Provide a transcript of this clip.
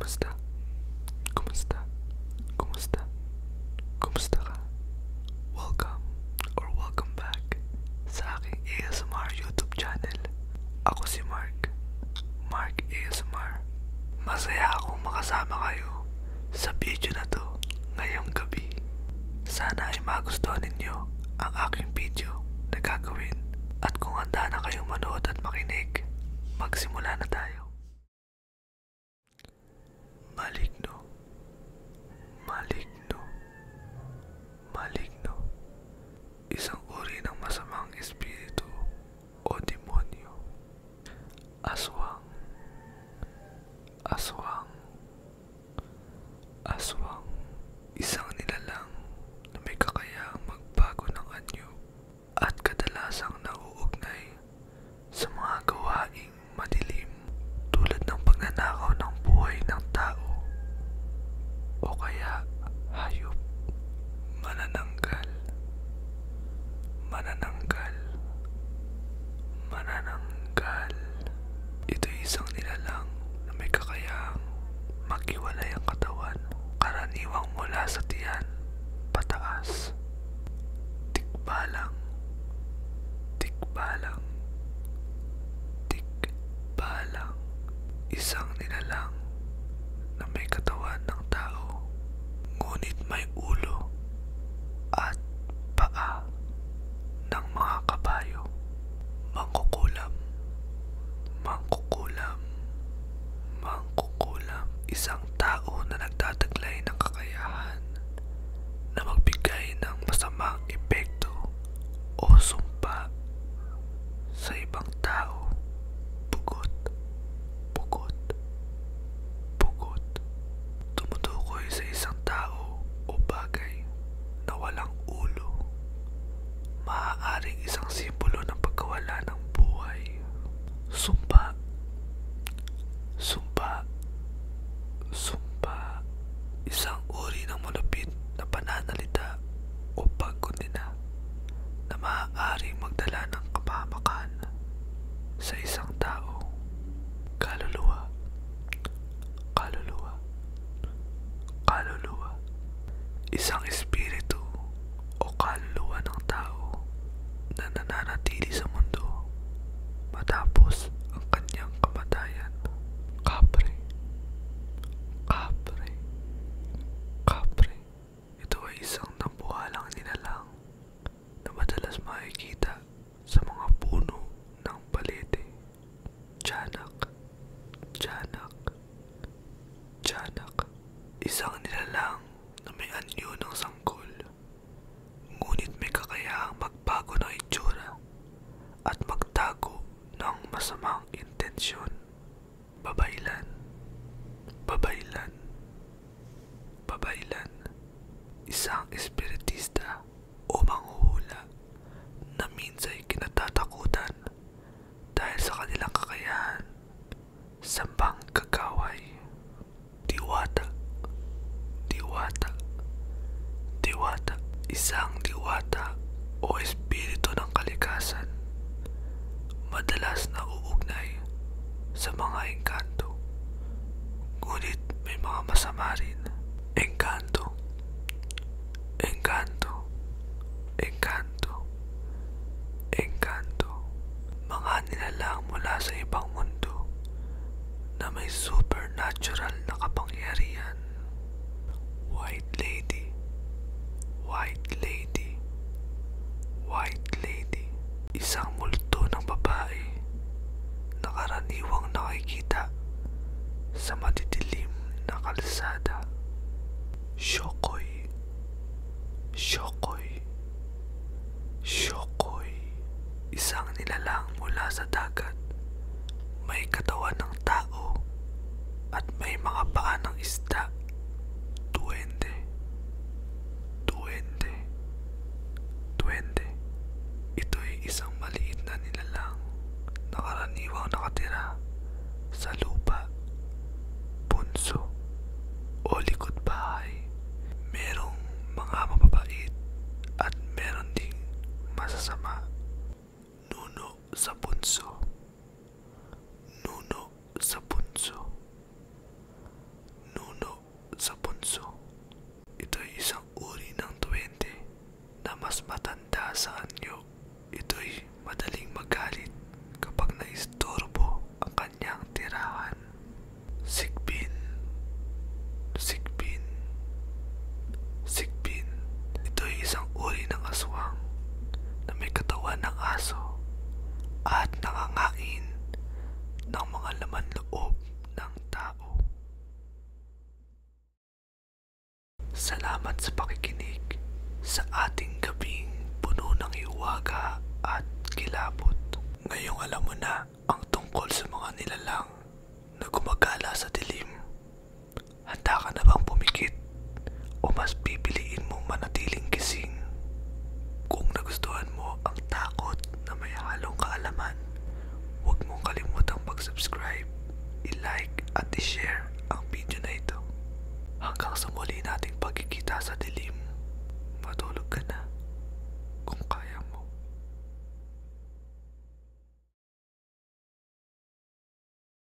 Kumusta? Kumusta? Kumusta? Kumusta ka? Welcome back sa aking ASMR YouTube channel. Ako si Mark ASMR. Masaya akong makasama kayo sa video na to ngayong gabi. Sana ay magustuhan ninyo ang aking video na gagawin. At kung handa na kayong manood at makinig, magsimula na tayo. Maligno, maligno, maligno. Isang uri ng masamang espiritu o demonyo. Aswang, aswang, aswang. Isang nilalang na may kakayahang magbago ng anyo at kadalasang nauugnay sa mga gawaing madilim tulad ng pagnanakaw ng buhay ng tao o kaya hayop. Manananggal, manananggal, manananggal. Ito'y isang nilalang na may kakayahang maghiwalay ang katawan, karaniwang mula sa tiyan pataas. Tikbalang, tikbalang, tikbalang. Isang nilalang na may katawan ng tao, ngunit may ulo at paa ng mga kabayo. Mangkukulam, mangkukulam, mangkukulam. Isang tao na nagtataglay ng kakayahan na magbigay ng masamang epekto o sumpa sa ibang tao. Pugot, pugot, pugot. Tumutukoy sa isang tao o bagay na walang ulo. Maaaring isang simbolo ng pagkawala ng buhay. Sumpa, sumpa, sumpa. Isang uri ng malupit na pananalita o pagkondena na maaaring magdala ng kapahamakan sa isang tao. Kaluluwa, kaluluwa, kaluluwa. Isang espiritu o kaluluwa ng tao na nananatili sa mundo matapos ang kanyang kamatayan. Kapre, kapre, kapre. Ito ay isang nambuhalang nilalang na madalas makikita sa mga puno ng balete. Tiyanak, tiyanak, tiyanak. Isang nilalang na may anyo ng sanggol, ngunit may kakayahang magbago ng itsura at magtago ng masamang intensyon. Babaylan, babaylan, babaylan. Isang espiritista o manghuhula na minsa'y kinatatakutan dahil sa kanilang kakayahan sa panggagaway. Diwata, diwata, diwata. Isang diwata o espiritu ng kalikasan, madalas na uugnay sa mga engkanto, ngunit may mga masama rin. Engkanto, engkanto, engkanto, engkanto. Mga nilalang mula sa ibang mundo na may supernatural na kapangyarihan. White lady, white lady, white lady. Isang multo ng babae na karaniwang nakikita sa madidilim na kalsada. Shokoy, shokoy, shokoy. Isang nilalang mula sa dagat, may katawan ng tao at may mga paa ng isda. Duwende, duwende, duwende. Ito'y isang maliit na nilalang na karaniwang nakatira sa lupa, punso o likod bahay. Merong mga mababait at meron ding masasama. Nuno sa punso, nuno sa punso, Salamat sa pakikinig sa ating gabing puno ng hiwaga at kilabot. Ngayong alam mo na ang tungkol sa mga nilalang na gumagala sa dilim.